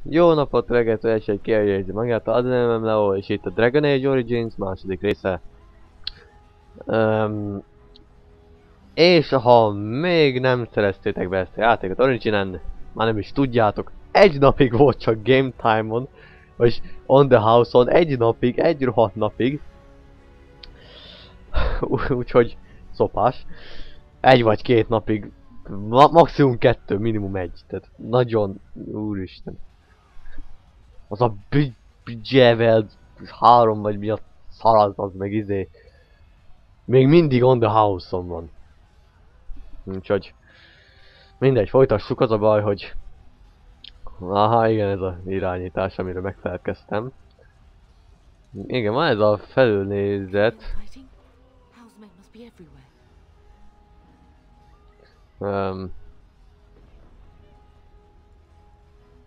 Jó napot, reggelt, egy kielégítő magát, az nevem Leo, és itt a Dragon Age Origins második része. És ha még nem szereztétek be ezt a játékot Originen, már nem is tudjátok, egy napig volt csak Game Time-on, vagy On the House-on, egy napig, egy rohadt napig. Úgyhogy szopás. Egy vagy két napig, maximum kettő, minimum egy, tehát nagyon, úristen. Az a Bejeweled 3 vagy mi a szarad az meg izé. Még mindig On the House-on van. Úgyhogy mindegy, folytassuk. Az a baj, hogy aha, igen, ez az irányítás, amire megfelelkeztem. Igen, van ez a felülnézet.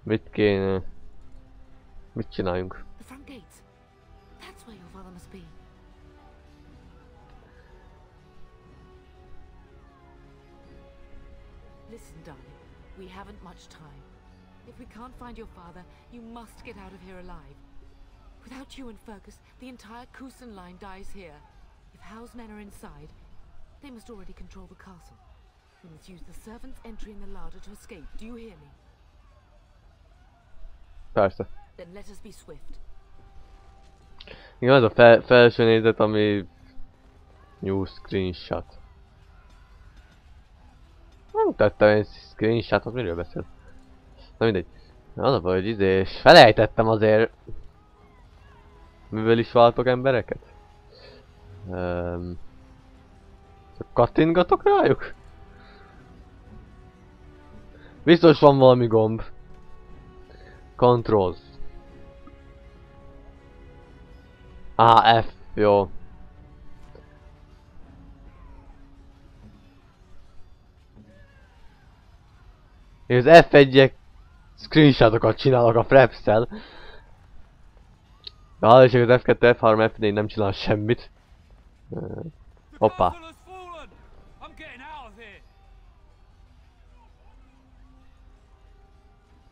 Mit kéne? Mit csináljunk? Listen, darling, we haven't much time. If we can't find your father, you must get out of here alive. Without you and Fergus, the entire Kusen line dies here. If Howe's men are inside, they must already control the castle. We must use the servants' entry in the larder to escape. Do you hear me? Persze. Then let us be swift. Igen, az a felső nézet, ami new screenshot. Nem tettem egy screenshotot, miről beszél? Na mindegy. Az a baj, hogy izé, és felejtettem azért. Mivel is váltok embereket? Kattintgatok rájuk? Biztos van valami gomb. Controls. F, jó. És az F1-ek screenshotokat csinálok a Fraps-szel. De hál' is az F2, F3, F4 nem csinál semmit. Hoppá.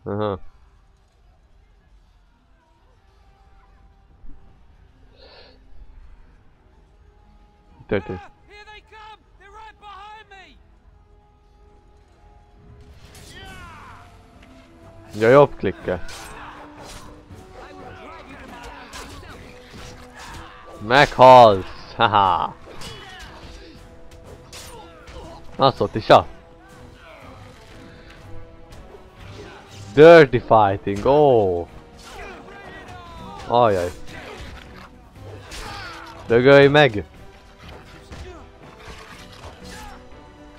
Aha. Mi történt? Ja, jobb klikkel. Meghalsz! Haha! Azt ott is a! Dirty fighting, ó! Ajaj! Dögölj meg!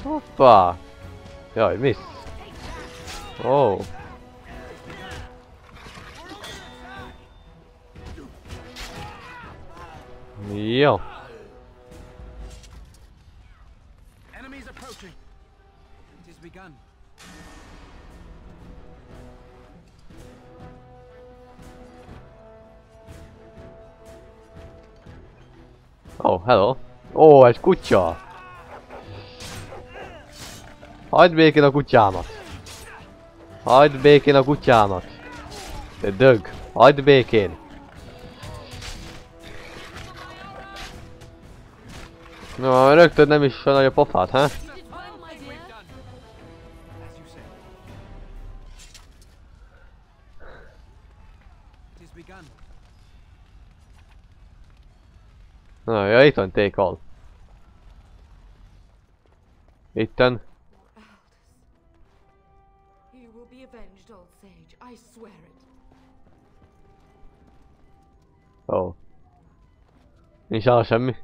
Hoppá! Jaj, miss! Ó! Jó! Enemies approaching. It is begun. Oh, hello! Ó, egy kutya! Hagyd békén a kutyámat! Hagyd békén a kutyámat! Te dög! Hagyd békén! No, rögtön nem is nagy a pofát, ha? Na, ja, itt van take all. Itten. You will be avenged, old sage. I swear it. Ó. Nincs áll semmi.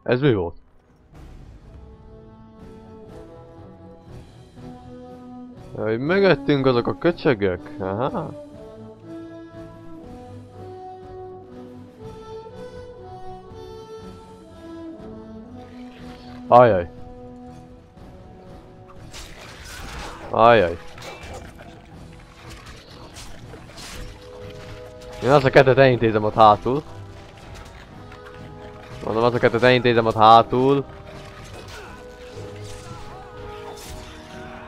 Ez mi volt? Jaj, mögöttünk azok a köcsögök? Aha. Ajaj. Ajaj. Én azt a kettőt elintézem ott hátul. Mondom, azt a kettőt elintézem ott hátul.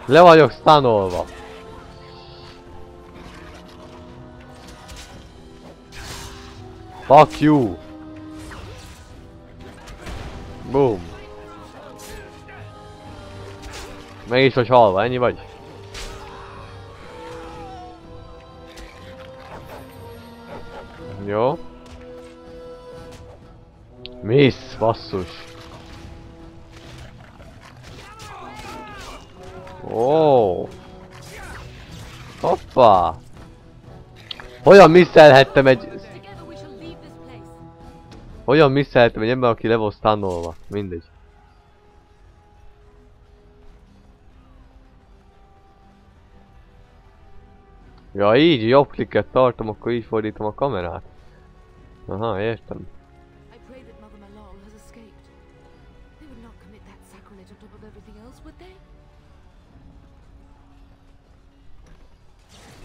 Le vagyok stunolva. Fuck you! Boom! Meg is vagy halva, ennyi vagy? Jó. Miss, basszus. Ó. Hoppá. Hogyan misszelhettem egy... Hogyan misszelhettem egy ember, aki le volt stunnolva? Mindegy. Ja, így jobb klikket tartom, akkor így fordítom a kamerát. Aha, értem.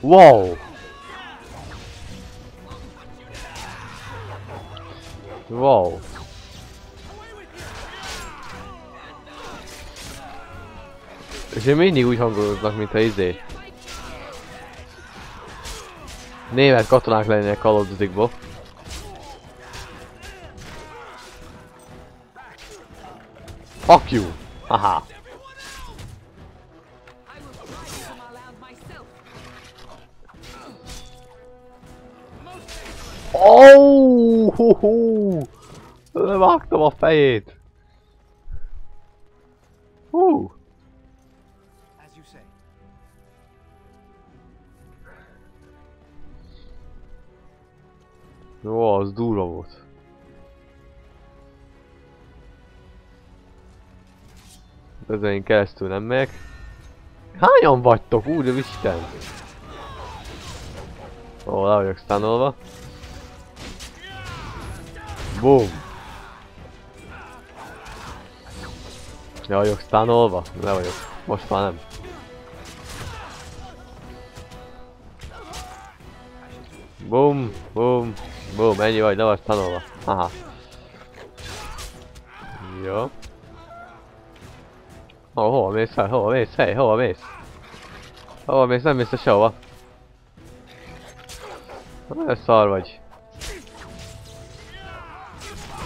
Wow! Wow! És én mindig úgy hangolódnak, mint a izé. Német katonák lennének Call of Duty-ból. Fuck you! Haha! Oh! Levágtam a fejét! Hú! Jó, az durva volt. Ezen keresztül nem megyek. Hányan vagytok, úristen? Ó, le vagyok stunnolva. Boom! Le vagyok stunnolva? Le vagyok. Most már nem. Boom, boom, boom, ennyi vagy, le vagy tanulva. Haha. Jó. Hova mész fel? Hova mész? Hey, hova mész? Hova mész? Nem mész sehova. Ez szar vagy.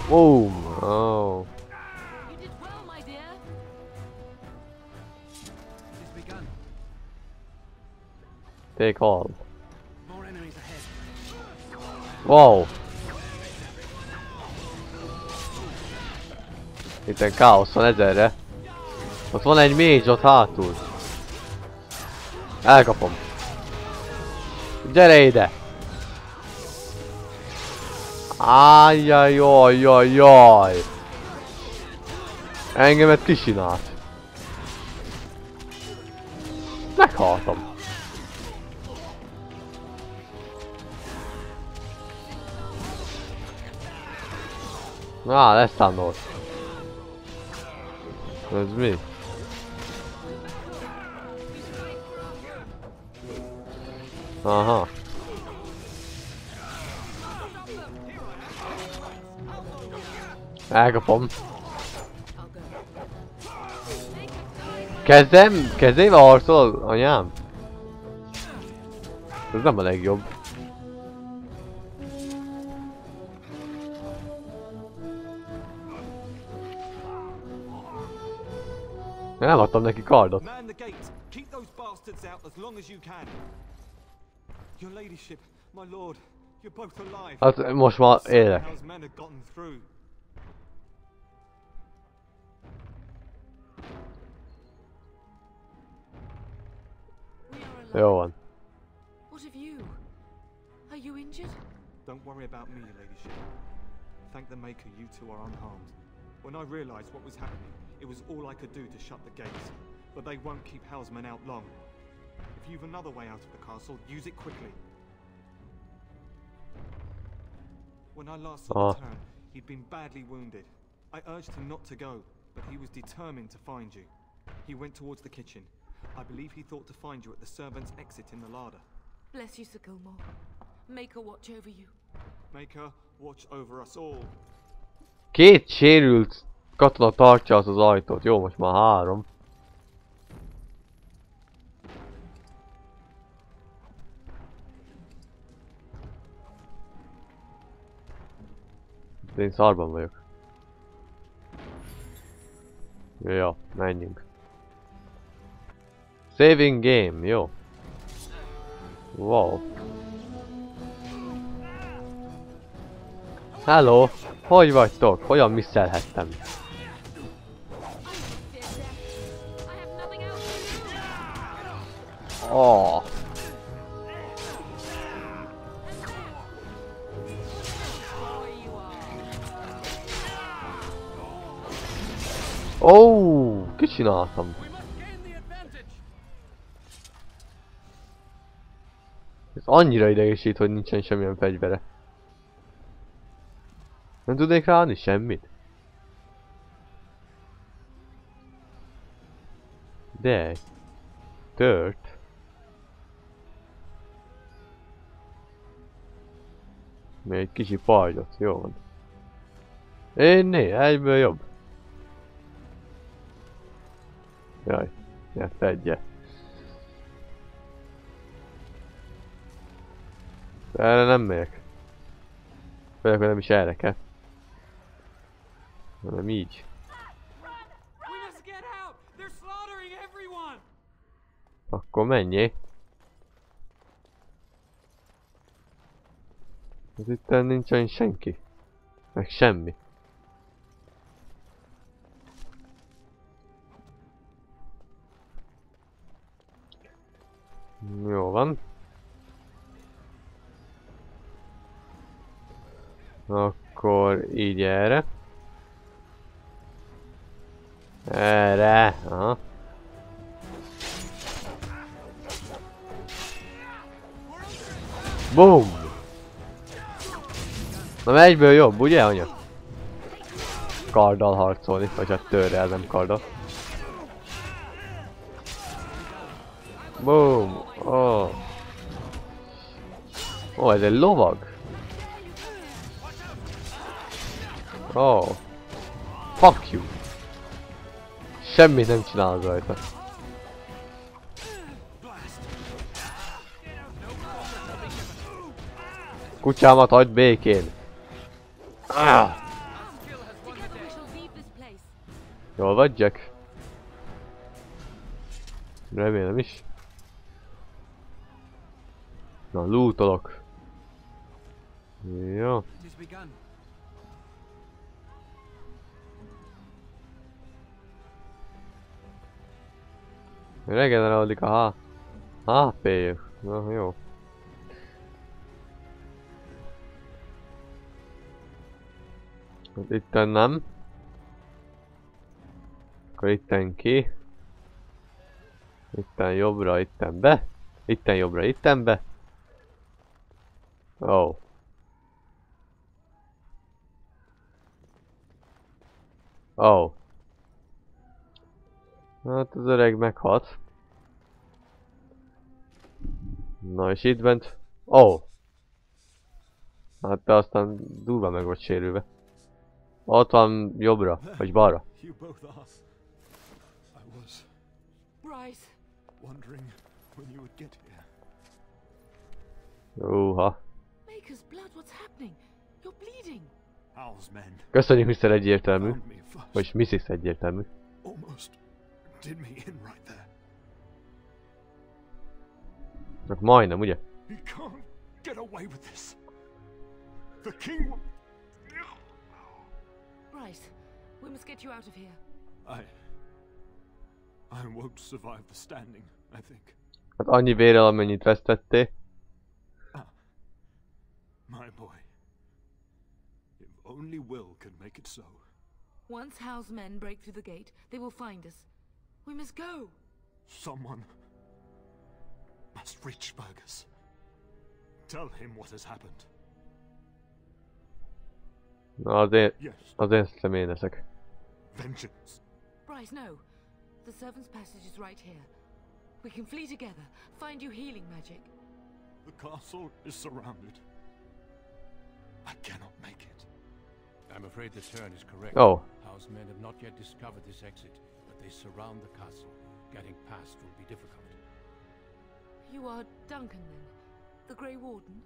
Boom! Oh. Take all. Wow! Itten káosz van 1000-re. Ott van egy mage ott hátul. Elkapom. Gyere ide! Ájjajjajjajjaj! Engemet kisinált. Meghaltam. Na, leszándolt. Ez mi? Aha. Elkapom. Kezével harcol, anyám? Ez nem a legjobb. Nem adtam neki kardot. Hát most már élek. Jó van. Don't worry about me, your ladyship. Thank the Maker you two are unharmed. When I realized what was happening, it was all I could do to shut the gates. But they won't keep Houseman out long. If you've another way out of the castle, use it quickly. When I last saw the turn, he'd been badly wounded. I urged him not to go, but he was determined to find you. He went towards the kitchen. I believe he thought to find you at the servants' exit in the larder. Bless you, Sir Gilmore. Make her watch over you. Make her watch over us all. Két sérült katona tartja az ajtót. Jó, most már 3. Én szarban vagyok. Jó, menjünk. Saving game, jó. Wow. Hello, hogy vagytok? Hogyan misszelhettem? Oh. Oh, mit csináltam? Ez annyira idegesít, hogy nincsen semmilyen fegyvere. Nem tudnék ráadni semmit? De... Tört. Még egy kicsi pajzsot, jó van. Egyből jobb. Jaj, ne fedje. Erre nem megyek. Főleg, hogy nem is erre kell. Hanem így. Akkor menjél. Ez itt nincsen senki. Meg semmi. Jó van. Akkor így erre. Erre. Aha. Boom! Na egyből jobb, ugye anya? Karddal harcolni, vagy hát törrel, nem karddal. Boom! Oh. Oh, ez egy lovag? Oh. Fuck you! Semmit nem csinál rajta. Kutyámat hagyd békén! Ah! Jól vagy, Jack? Remélem is. Na, lootolok. Jó. Regenerálódik a HP-jük. Na, jó. Hát itten nem. Akkor itten ki. Itten jobbra, itten be. Itten jobbra, itten be. Oh. Oh. Hát az öreg meghalt. Na és itt bent... Oh! Hát te aztán durva meg volt sérülve. Ott van jobbra, vagy balra. Uha. Köszönjük, Mr. Egyértelmű. Vagy Mrs. Egyértelmű. Csak majdnem, ugye? Bryce, we must get you out of here. I won't survive the standing, I think. Hát annyi vérrel, amennyit vesztettél. My boy. If only Will could make it so. Once Hal's men break through the gate, they will find us. We must go. Someone must reach Burgess. Tell him what has happened. Na azért személy leszek. Vengeance. Bryce, no. The servant's passage is right here. We can flee together, find you healing magic. The castle is surrounded. I cannot make it. I'm afraid the turn is correct. Oh. House men have not yet discovered this exit, but they surround the castle. Getting past will be difficult. You are Duncan, then? The Grey Warden?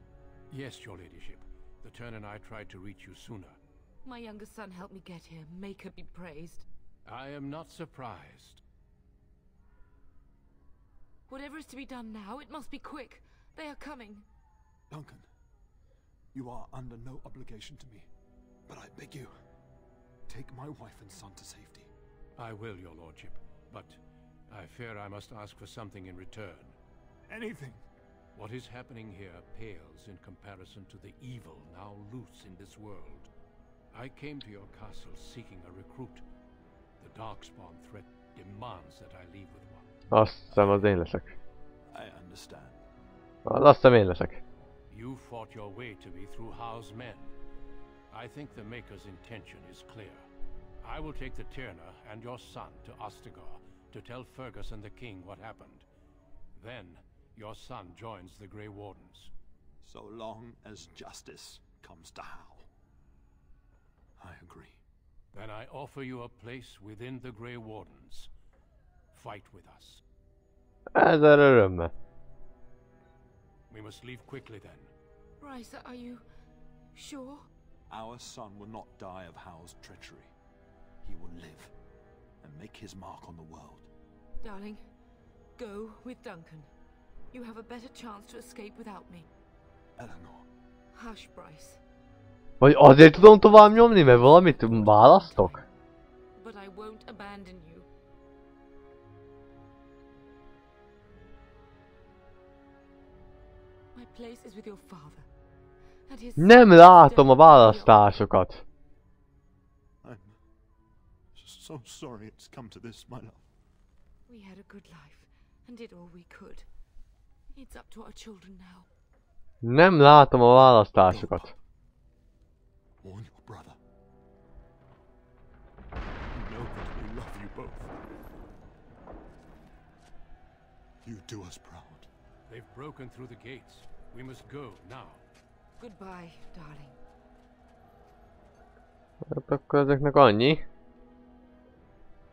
Yes, your ladyship. The Turn and I tried to reach you sooner. My younger son helped me get here. Maker be praised. I am not surprised. Whatever is to be done now, it must be quick. They are coming. Duncan, you are under no obligation to me, but I beg you, take my wife and son to safety. I will, your lordship, but I fear I must ask for something in return. Anything. What is happening here pales in comparison to the evil now loose in this world. I came to your castle seeking a recruit. The Darkspawn threat demands that I leave with one. Azt hiszem, az én leszek. I understand. Azt hiszem, én leszek. You fought your way to me through Howe's men. I think the Maker's intention is clear. I will take the Tyrna and your son to Ostagar to tell Fergus and the king what happened. Then, your son joins the Grey Wardens. So long as justice comes to Howe. I agree. Then I offer you a place within the Grey Wardens. Fight with us. Ezzel örömmel. We must leave quickly then. Bryce, are you sure? Our son will not die of Howe's treachery. He will live and make his mark on the world. Darling, go with Duncan. You have a better chance to escape without me. Eleanor. Hush, Bryce. Vagy azért tudom tovább nyomni, mert valamit választok? But I won't abandon you. My place is with your father. And his Nem látom a választásokat. I'm so sorry it's come to this, my love. We had a good life and did all we could. It's up to our children now. Nem látom a választásokat. Warn your brother. You know that we love you both. You do us proud. They've broken through the gates. We must go now. Goodbye, darling. Hát akkor ezeknek annyi.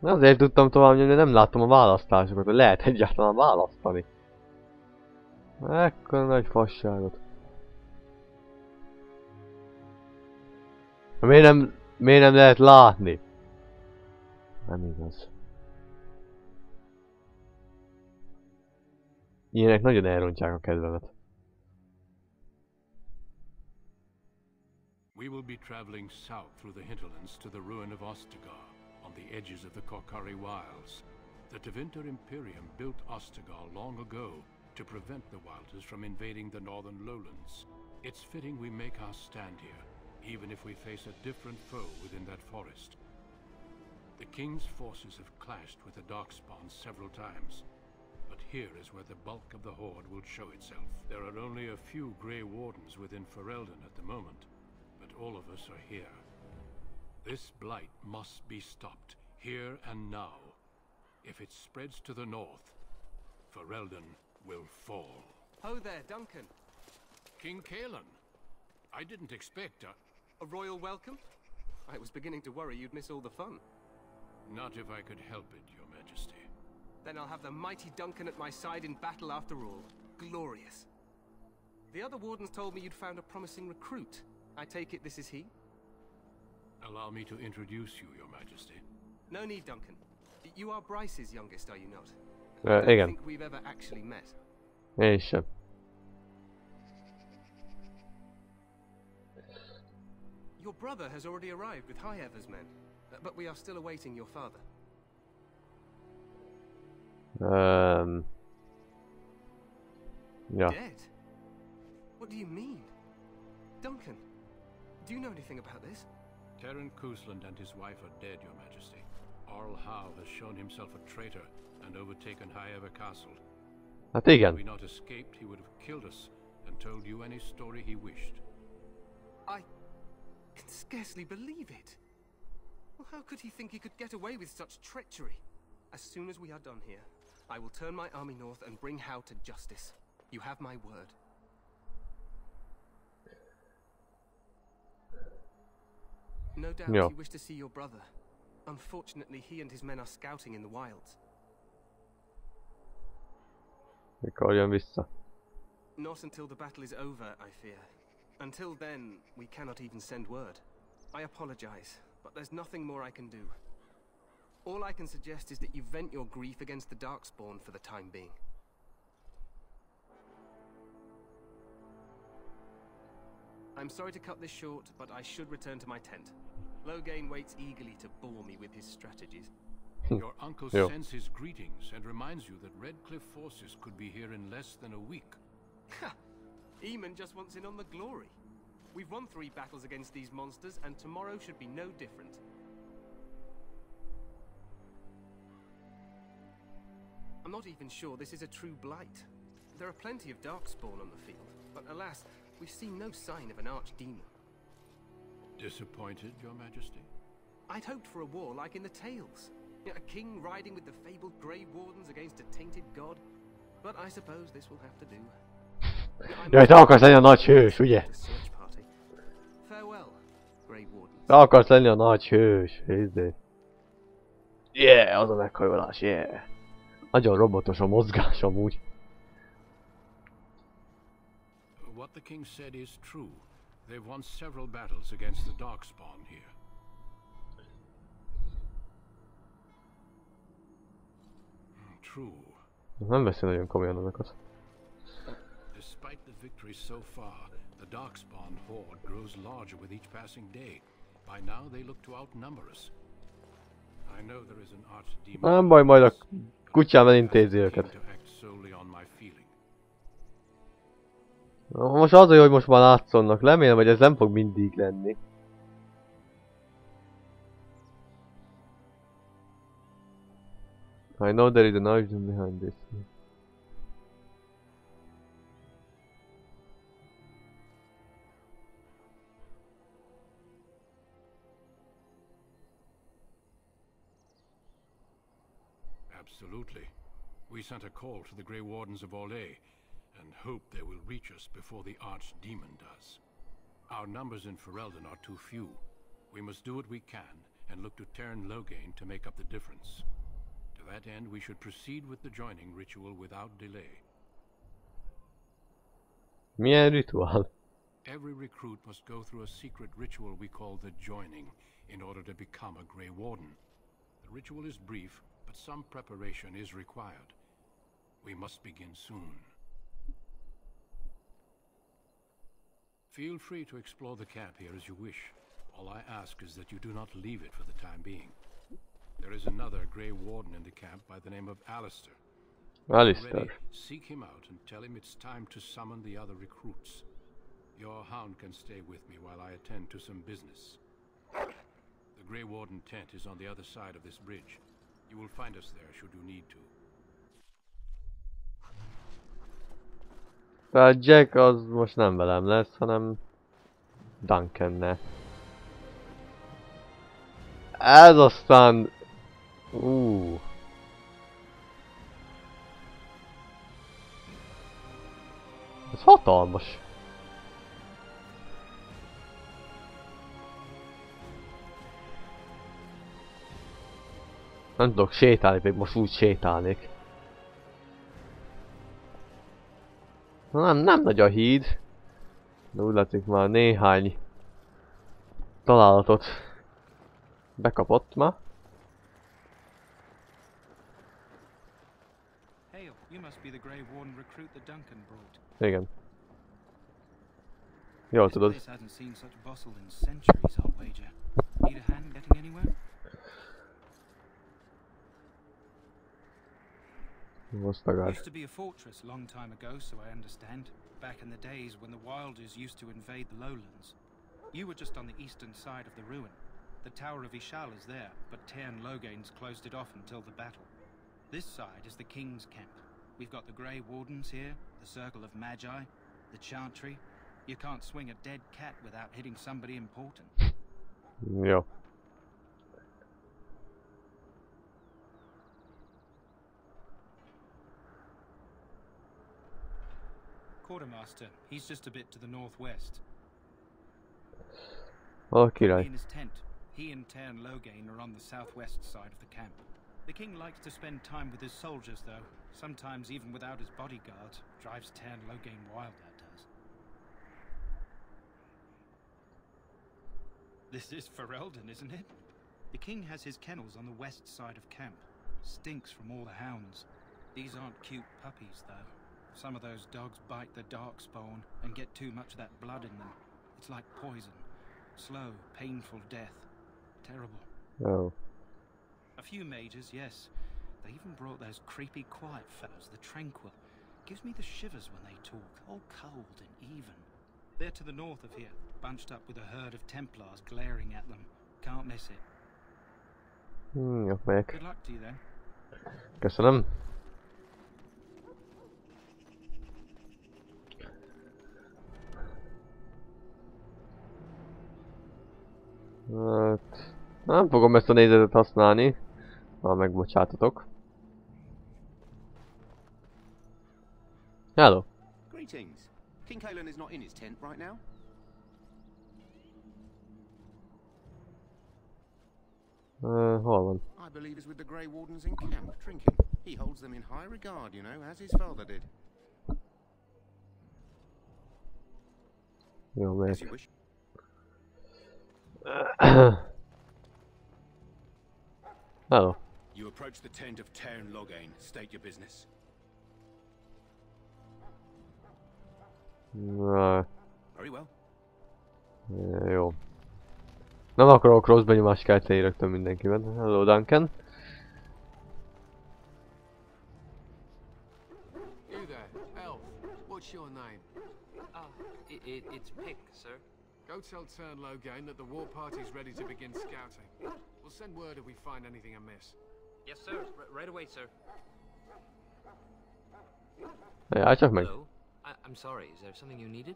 Azért tudtam tovább nyomni, nem látom a választásokat, hogy lehet egyáltalán választani. Ekkora nagy fasságot. Miért nem lehet látni? Nem igaz. Ilyenek nagyon elrontják a kedvemet. We will be traveling south through the hinterlands to the ruin of Ostagar, on the edges of the Korkari Wilds. The Tevinter Imperium built Ostagar long ago to prevent the Wilders from invading the northern lowlands. It's fitting we make our stand here, even if we face a different foe within that forest. The King's forces have clashed with the Darkspawn several times, but here is where the bulk of the horde will show itself. There are only a few Grey Wardens within Ferelden at the moment, but all of us are here. This blight must be stopped, here and now. If it spreads to the north, Ferelden will fall. Ho there, Duncan. King Kaelan, I didn't expect A royal welcome? I was beginning to worry you'd miss all the fun. Not if I could help it, Your Majesty. Then I'll have the mighty Duncan at my side in battle after all. Glorious. The other wardens told me you'd found a promising recruit. I take it this is he? Allow me to introduce you, Your Majesty. No need, Duncan. You are Bryce's youngest, are you not? I don't Igen. think we've ever actually met. Én sem. Your brother has already arrived with High Ever's men, but we are still awaiting your father. Ja. Dead? What do you mean? Duncan, do you know anything about this? Terran Cousland and his wife are dead, Your Majesty. Arl Howe has shown himself a traitor and overtaken High Ever Castle. Hát Had igen. we not escaped, he would have killed us and told you any story he wished. I can scarcely believe it. Well, how could he think he could get away with such treachery? As soon as we are done here, I will turn my army north and bring Howe to justice. You have my word. No doubt Yeah. you wish to see your brother. Unfortunately, he and his men are scouting in the wilds. Mikor jön vissza? Not until the battle is over, I fear. Until then, we cannot even send word. I apologize, but there's nothing more I can do. All I can suggest is that you vent your grief against the Darkspawn for the time being. I'm sorry to cut this short, but I should return to my tent. Loghain waits eagerly to bore me with his strategies. Your uncle sends his greetings and reminds you that Redcliffe forces could be here in less than a week. Ha! Eamon just wants in on the glory. We've won 3 battles against these monsters, and tomorrow should be no different. I'm not even sure this is a true blight. There are plenty of Darkspawn on the field, but alas, we've seen no sign of an archdemon. Disappointed, Your Majesty? I'd hoped for a war like in the tales. A king riding with the fabled Grey Wardens against a tainted god. But I suppose this will have to do. Jaj, te akarsz lenni a nagy hős, ugye? Farewell, Grey Wardens. Te akarsz lenni a nagy hős, nézzé. Yeah, az a meghajolás, yeah. Nagyon robotos a mozgás amúgy. What the king said is true. They've won several battles against the Darkspawn here. True. Nem veszi nagyon komolyan azokat. Despite the victories so far, the Darkspawn horde grows larger with each passing day. By now they look to outnumber us. I know there is an archdemon. Nem baj, majd a kutyám elintézi őket. Most az, hogy most már látszonnak, remélem, hogy ez nem fog mindig lenni. I know there is an origin behind this. Absolutely. We sent a call to the Grey Wardens of Orlais, and hope they will reach us before the Archdemon does. Our numbers in Ferelden are too few. We must do what we can, and look to Teyrn Loghain to make up the difference. To that end, we should proceed with the joining ritual without delay. Milyen rituál? Every recruit must go through a secret ritual we call the joining, in order to become a Grey Warden. The ritual is brief, but some preparation is required. We must begin soon. Feel free to explore the camp here as you wish. All I ask is that you do not leave it for the time being. There is another Grey Warden in the camp by the name of Alistair. Alistair. Seek him out and tell him it's time to summon the other recruits. Your hound can stay with me while I attend to some business. The Grey Warden tent is on the other side of this bridge. You will find us there should you need to. Tehát Jack az most nem velem lesz, hanem Duncannel. Ez aztán... Ez hatalmas. Nem tudok sétálni, még most úgy sétálnék. Nem nagy a híd. De úgy látszik már néhány találatot bekapott ma. Hail, you must be the Grey Warden recruit that Duncan brought. Igen. Jól tudod. This place hasn't seen such bustle in centuries, I'll wager. Need a hand getting anywhere? Used to be a fortress a long time ago, so I understand. Back in the days when the Wilders used to invade the lowlands. You were just on the eastern side of the ruin. The Tower of Ishal is there, but Teyrn Loghain's closed it off until the battle. This side is the King's camp. We've got the Grey Wardens here, the Circle of Magi, the Chantry. You can't swing a dead cat without hitting somebody important. Yeah. Quartermaster, he's just a bit to the northwest. Okay, In his tent. He and Teyrn Loghain are on the southwest side of the camp. The king likes to spend time with his soldiers, though. Sometimes even without his bodyguards. Drives Teyrn Loghain wild, that does. This is Ferelden, isn't it? The king has his kennels on the west side of camp. Stinks from all the hounds. These aren't cute puppies, though. Some of those dogs bite the darkspawn and get too much of that blood in them. It's like poison. Slow, painful death. Terrible. Oh. A few mages, yes. They even brought those creepy quiet fellows, the Tranquil. Gives me the shivers when they talk, all cold and even. They're to the north of here, bunched up with a herd of Templars glaring at them. Can't miss it. Jó, megyek. Good luck to you then. Köszönöm. Hát, nem fogom ezt a nézetet használni, ha megbocsátatok. Hello. Greetings. King Kalen is not in his tent right now. Hol van? I believe he's with the Grey Wardens in camp, drinking. He holds them in high regard, you know, as his father did. Jó, As megyek. you wish. Hello. You approach the tent of Tairn Loghain. State your business. Very well. Jó. Nem akarok rossz benyomást kelteni rögtön mindenkiben. Hello, Duncan. You there, elf. What's your name? It's Pick, sir. Go tell Tairn Loghain that the war party's ready to begin scouting. We'll send word if we find anything amiss. Yes, sir. Right away, sir. Állj csak meg. Hello? I'm sorry. Is there something you needed?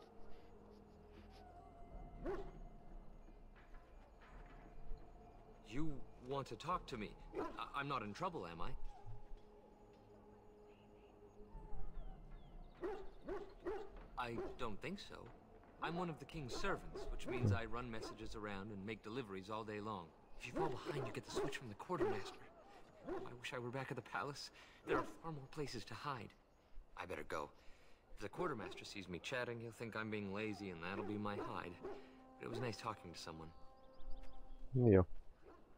You want to talk to me? I'm not in trouble, am I? I don't think so. I'm one of the king's servants, which means I run messages around and make deliveries all day long. If you fall behind, you get the switch from the quartermaster. I wish I were back at the palace. There are far more places to hide. I better go. If the quartermaster sees me chatting, he'll think I'm being lazy, and that'll be my hide. But it was nice talking to someone. Jó.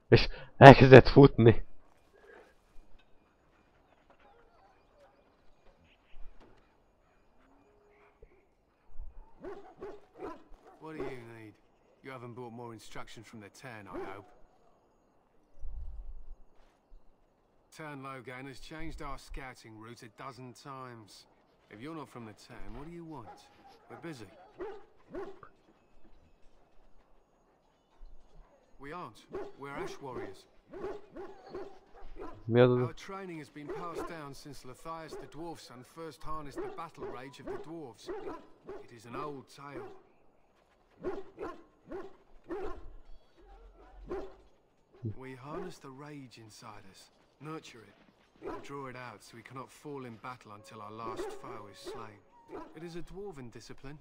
És elkezdett futni. What do you need? You haven't brought more instructions from the Tairn, I hope. Tairn Loghain has changed our scouting route 12 times. If you're not from the Tairn, what do you want? We're busy. We aren't. We're Ash Warriors. Mi az? Our training has been passed down since Lathias the Dwarf Son first harnessed the battle rage of the dwarves. It is an old tale. We harness the rage inside us, nurture it, and draw it out so we cannot fall in battle until our last foe is slain. It is a dwarven discipline,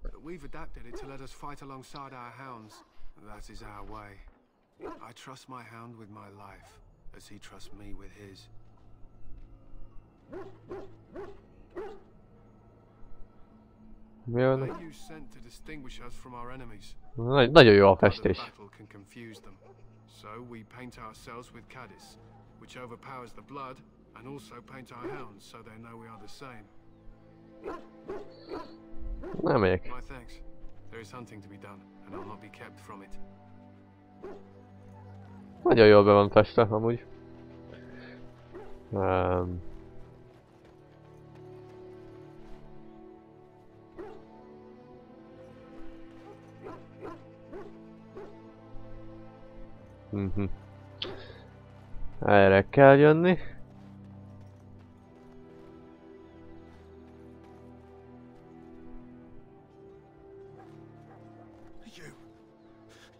but we've adapted it to let us fight alongside our hounds. That is our way. I trust my hound with my life, as he trusts me with his. Mi az? They use scent to distinguish us from our enemies. Nagyon jó a Other festés. battle can confuse them. So we paint ourselves with caddis, which overpowers the blood, and also paint our hounds so they know we are the same. Nem megyek. My thanks. There is hunting to be done, and I'll not be kept from it. Nagyon jól be van festve, amúgy. Erre kell jönni.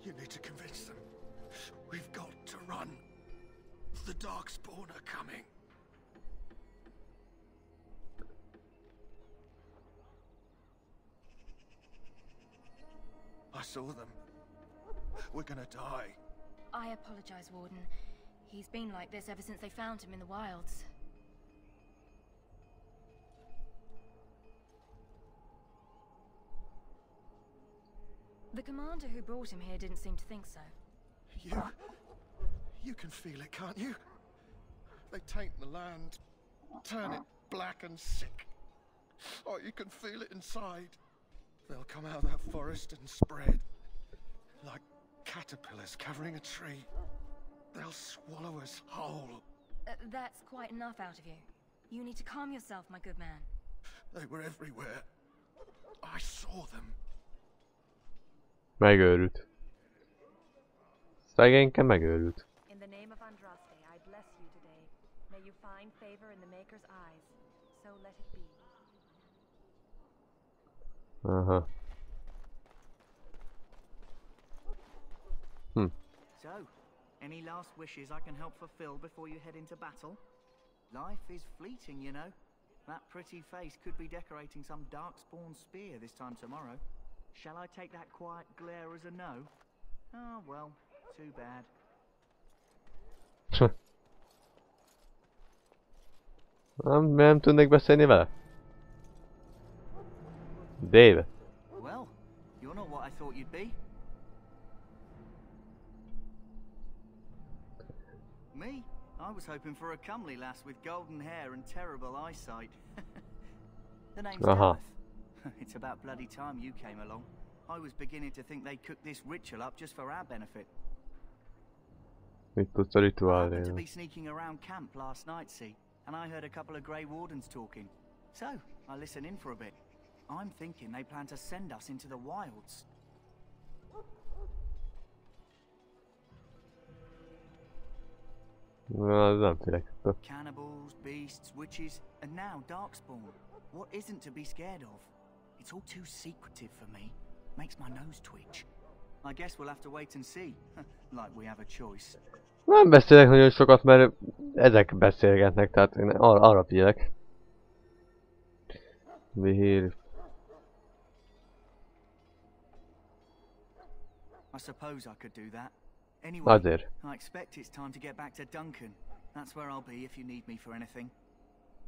You need to convince them. We've got to run. The Darkspawn are coming. I saw them. We're gonna die. I apologize, Warden. He's been like this ever since they found him in the wilds. The commander who brought him here didn't seem to think so. You can feel it, can't you? They taint the land, turn it black and sick. Oh, you can feel it inside. They'll come out of that forest and spread. Like caterpillars covering a tree. They'll swallow us whole. That's quite enough out of you. You need to calm yourself, my good man. They were everywhere. I saw them. Megőrült. Szegényke megőrült. In the name of Andraste, I bless you today. May you find favor in the Maker's eyes. So let it be. Aha. So, any last wishes I can help fulfill before you head into battle? Life is fleeting, you know. That pretty face could be decorating some darkspawn spear this time tomorrow. Shall I take that quiet glare as a no? Oh, well, too bad. Nem tudnék beszélni vele? Dave. Well, you're not what I thought you'd be. Me? I was hoping for a comely lass with golden hair and terrible eyesight. The name's Gareth. It's about bloody time you came along. I was beginning to think they cooked this ritual up just for our benefit. Mit tudsz a I happened to rituálról? be sneaking around camp last night, see, and I heard a couple of Grey Wardens talking. So, I listened in for a bit. I'm thinking they plan to send us into the wilds. Nem félek. Cannibals, beasts, witches, and now darkspawn. What isn't to be scared of? It's all too secretive for me. Makes my nose twitch. I guess we'll have to wait and see. Like we have a choice. Nem beszélek nagyon sokat, mert ezek beszélgetnek, tehát én arra figyelek. Vihír. I suppose I could do that. Anyway, Azért. I expect it's time to get back to Duncan. That's where I'll be if you need me for anything.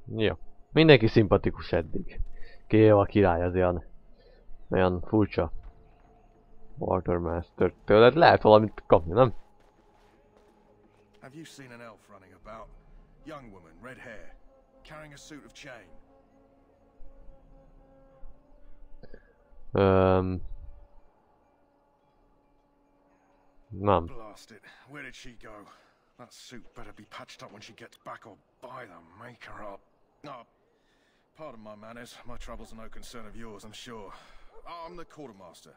Jó. Mindenki szimpatikus eddig. Kivéve a király az olyan furcsa. Watermaster tőled lehet valamit kapni, nem? Have you seen an elf running about? Young woman, red hair, carrying a suit of chain. Nem. Blast it. Where did she go? That suit better be patched up when she gets back or by the maker up. Oh, pardon my manners. My troubles are no concern of yours, I'm sure. I'm the quartermaster.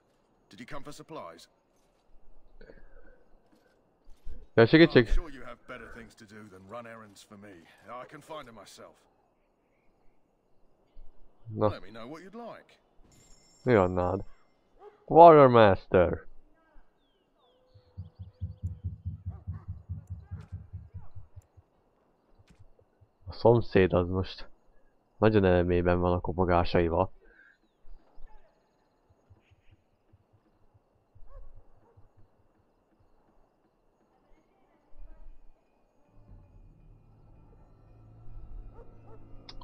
Did you come for supplies? Ja, segítség! I'm sure you have better things to do than run errands for me. I can find them myself. Na. Let me know what you'd like. Mi van nád? Watermaster! A szomszéd az most nagyon elmében van a kopogásaival.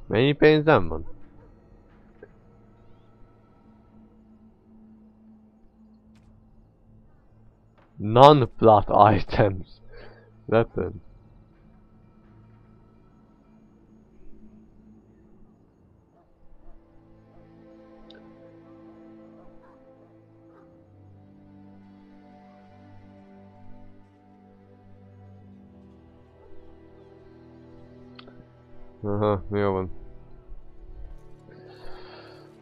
Mennyi pénzem van? Non-plot items. Weapon. Aha, jó van.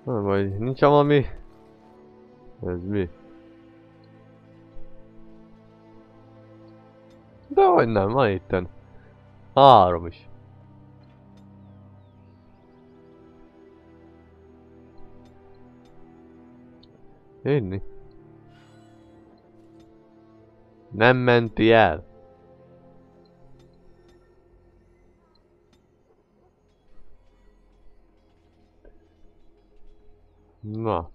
Na, majd nincs valami? Ez mi? Dehogy nem, van itten. 3 is. Inni. Nem menti el. Na.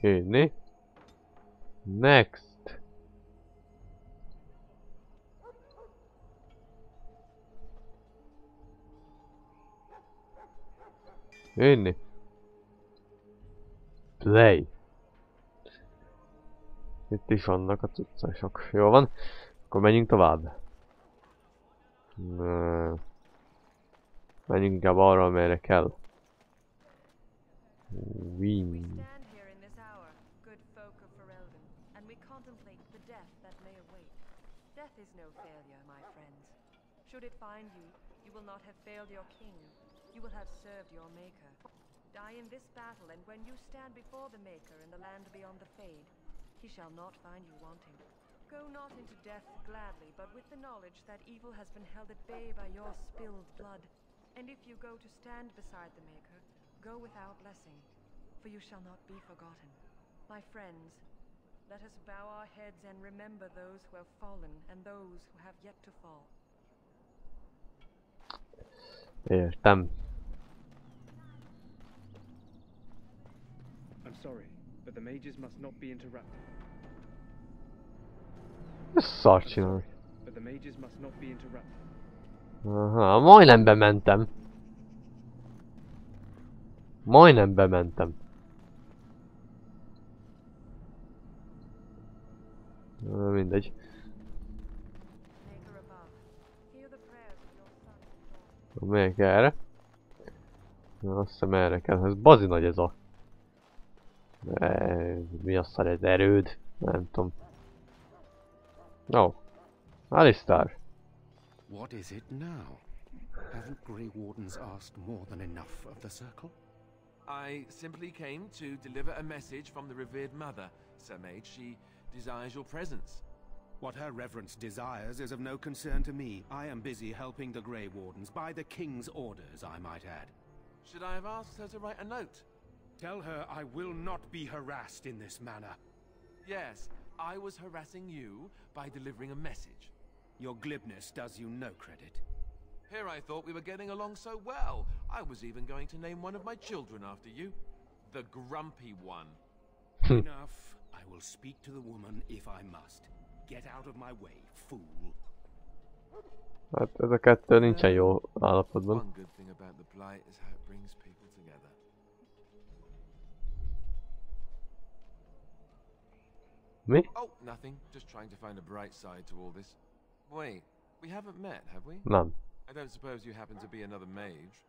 Inni. Next. Inni. Play. Itt is vannak a cuccások. Jó van. Akkor menjünk tovább. Menjünk inkább arra, amelyre kell. Wing. Death is no failure, my friends. Should it find you, you will not have failed your king. You will have served your maker. Die in this battle, and when you stand before the maker in the land beyond the Fade, he shall not find you wanting. Go not into death gladly, but with the knowledge that evil has been held at bay by your spilled blood. And if you go to stand beside the maker, go without blessing, for you shall not be forgotten. My friends, let us bow our heads and remember those who have fallen and those who have yet to fall. Értem. I'm sorry, but the mages must not be interrupted. Szart csinálni. But the mages must not be interrupted. Aha, majdnem bementem. Majdnem bementem. Mindegy. Melyik erre? Azt hiszem erre kell. Ez bazi nagy ez a... Mi azt szar ez erőd? Nem tudom. No. Alistair. What is it now? Haven't Grey Wardens asked more than enough of the circle? I simply came to deliver a message from the revered mother, Sir Mage. She desires your presence. What her reverence desires is of no concern to me. I am busy helping the Grey Wardens, by the King's orders, I might add. Should I have asked her to write a note? Tell her I will not be harassed in this manner. Yes, I was harassing you by delivering a message. Your glibness does you no credit. Here I thought we were getting along so well. I was even going to name one of my children after you. The Grumpy One. Enough. I will speak to the woman if I must. Get out of my way, fool. Hát ez a kettő nincsen jó állapotban. One good thing about the blight is how it brings people together. Me? Oh, nothing. Just trying to find a bright side to all this. Wait, we haven't met, have we? Nem. I don't suppose you happen to be another mage?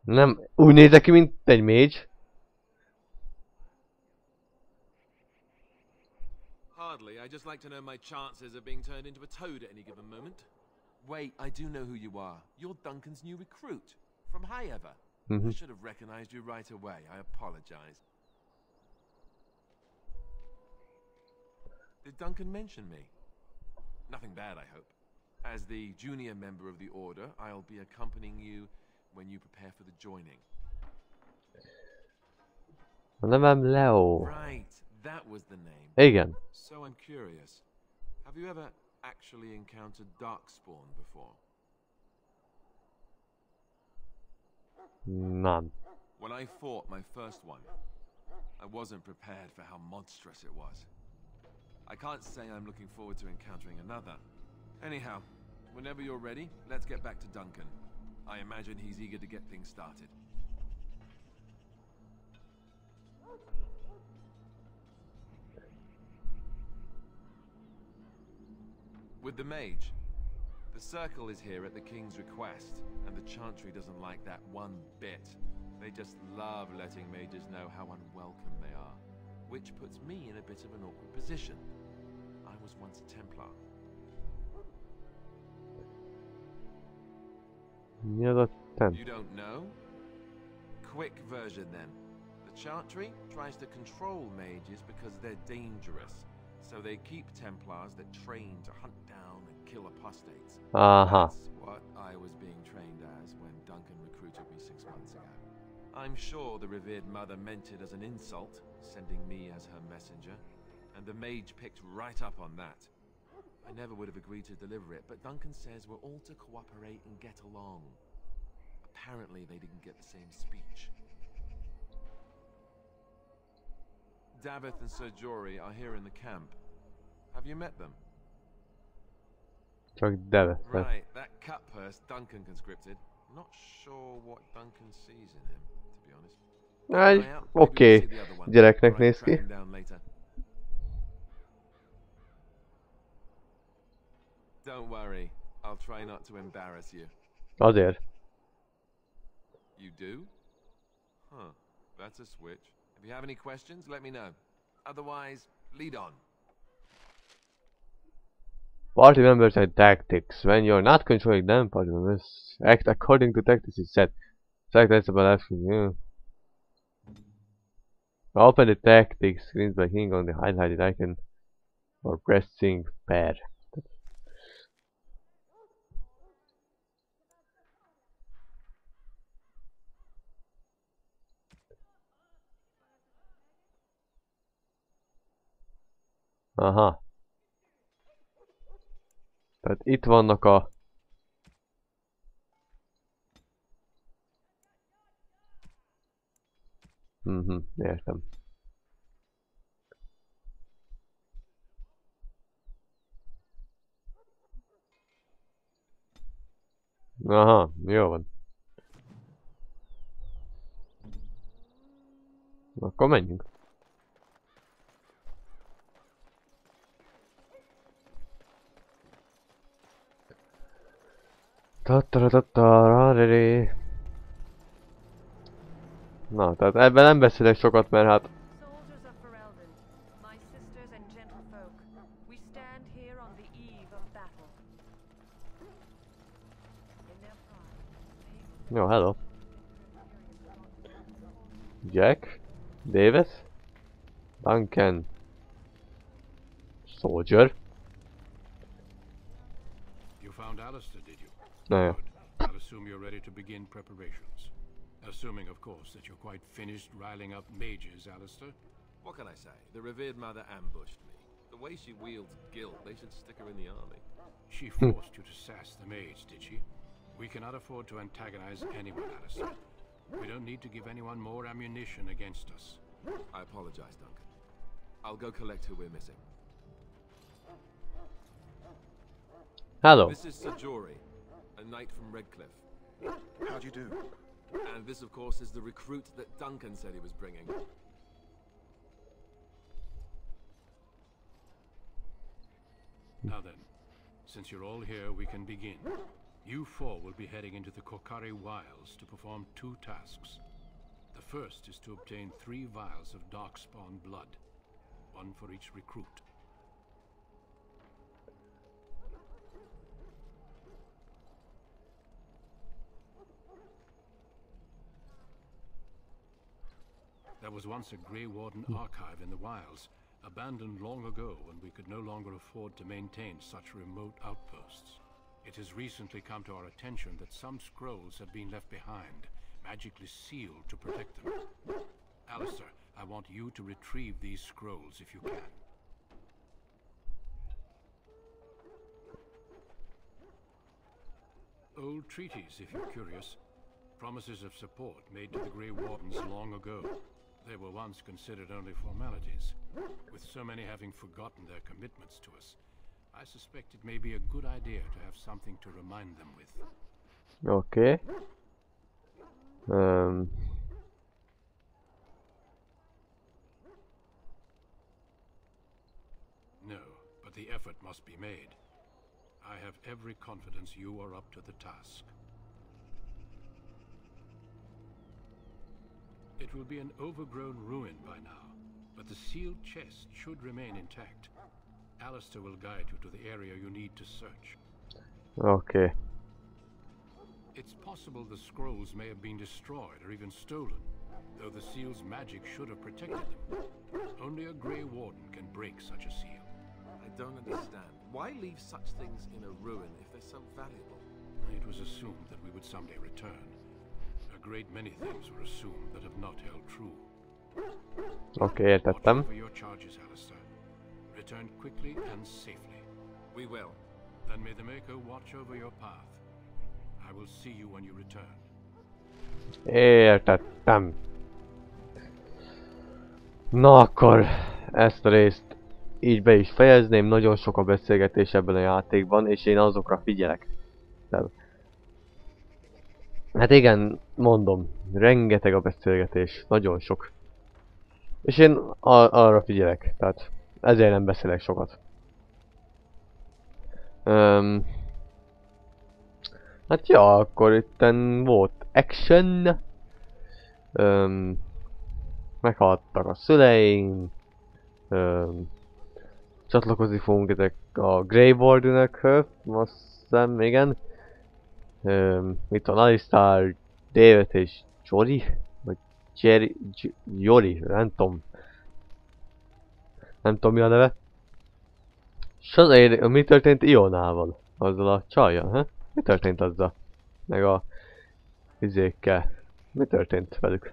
Nem, úgy nézek ki, mint egy mage. Hardly. I just like to know my chances of being turned into a toad at any given moment. Wait, I do know who you are. You're Duncan's new recruit. From Highever. I should have recognized you right away. I apologize. Did Duncan mention me? Nothing bad, I hope. As the junior member of the Order, I'll be accompanying you when you prepare for the joining. A nevem Leo. Right, that was the name. Igen. So I'm curious. Have you ever actually encountered Darkspawn before? None. When I fought my first one, I wasn't prepared for how monstrous it was. I can't say I'm looking forward to encountering another. Anyhow, whenever you're ready, let's get back to Duncan. I imagine he's eager to get things started. With the mage, the circle is here at the king's request, and the chantry doesn't like that one bit. They just love letting mages know how unwelcome they are, which puts me in a bit of an awkward position. I was once a Templar. You don't know? Quick version then. The chantry tries to control mages because they're dangerous. So they keep Templars that train to hunt down and kill apostates. That's what I was being trained as when Duncan recruited me 6 months ago. I'm sure the revered mother meant it as an insult, sending me as her messenger, and the mage picked right up on that. I never would have agreed to deliver it, but Duncan says we're all to cooperate and get along. Apparently they didn't get the same speech. Davith and Sir Jory are here in the camp. Have you met them? Csak Davith. Right, that cut purse Duncan conscripted. Not sure what Duncan sees in him, to be honest. Oké, gyereknek néz ki. Don't worry, I'll try not to embarrass you. Azért. You do? Huh, that's a switch. If you have any questions, let me know. Otherwise, lead on. Party members and tactics. When you're not controlling them, party members act according to tactics is set. Select that's about asking you. Open the tactics screens by hitting on the highlighted icon or pressing pair. Aha. Tehát itt vannak a... értem. Aha, jó van. Akkor menjünk. Na, tehát ebben nem beszélek sokat, mert hát... Jó, hello. Jack, Davis, Duncan, Soldier. You found Alistair, did you? No. I'll assume you're ready to begin preparations. Assuming, of course, that you're quite finished riling up mages, Alistair. What can I say? The revered mother ambushed me. The way she wields guilt, they should stick her in the army. She forced you to sass the mage, did she? We cannot afford to antagonize anyone, Alistair. We don't need to give anyone more ammunition against us. I apologize, Duncan. I'll go collect who we're missing. Hello. This is Sir Jory, a knight from Redcliffe. How'd you do? And this, of course, is the recruit that Duncan said he was bringing. Now then, since you're all here, we can begin. You four will be heading into the Kokari Wilds to perform 2 tasks. The first is to obtain 3 vials of darkspawn blood, 1 for each recruit. There was once a Grey Warden archive in the wilds, abandoned long ago when we could no longer afford to maintain such remote outposts. It has recently come to our attention that some scrolls have been left behind, magically sealed to protect them. Alistair, I want you to retrieve these scrolls if you can. Old treaties, if you're curious. Promises of support made to the Grey Wardens long ago. They were once considered only formalities. With so many having forgotten their commitments to us, I suspect it may be a good idea to have something to remind them with. Okay. No, but the effort must be made. I have every confidence you are up to the task. It will be an overgrown ruin by now, but the sealed chest should remain intact. Alistair will guide you to the area you need to search. Okay. It's possible the scrolls may have been destroyed or even stolen, though the seal's magic should have protected them. Only a Grey Warden can break such a seal. I don't understand. Why leave such things in a ruin if they're so valuable? It was assumed that we would someday return. A great many things were assumed that have not held true. Okay, értettem. Watch over your charges, Alistair. Return quickly and safely. We will. Then may the Maker watch over your path. I will see you when you return. Értettem. Na akkor ezt a részt így be is fejezném. Nagyon sok a beszélgetés ebben a játékban, és én azokra figyelek. Hát igen, mondom, rengeteg a beszélgetés, nagyon sok. És én arra figyelek, tehát ezért nem beszélek sokat. Hát ja, akkor itten volt action. Meghaltak a szüleim. Csatlakozni fogunk ezek a Grey Wardenökhöz, azt hiszem, igen. Itt van Alistar, David és Jory? Vagy Jory, nem tudom. Nem tudom mi a neve. És azért, mi történt Ionával? Azzal a csajjal, he? Mi történt azzal? Meg a izékkel. Mi történt velük?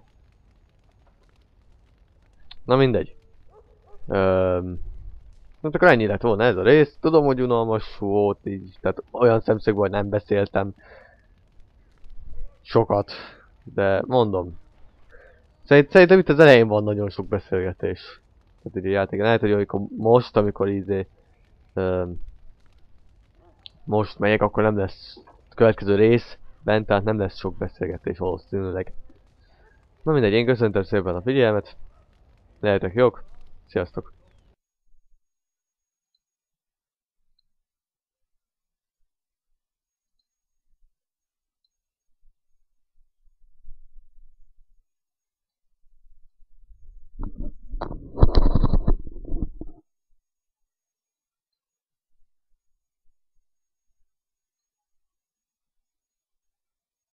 Na mindegy. Hát akkor ennyi lett volna ez a rész. Tudom, hogy unalmas volt így, tehát olyan szemszögből, hogy nem beszéltem sokat, de mondom. Szerintem itt az elején van nagyon sok beszélgetés. Tehát így a játékon lehet, hogy amikor most megyek, akkor nem lesz következő rész bent, tehát nem lesz sok beszélgetés valószínűleg. Na mindegy, én köszöntöm szépen a figyelmet. Lehetek jók. Sziasztok!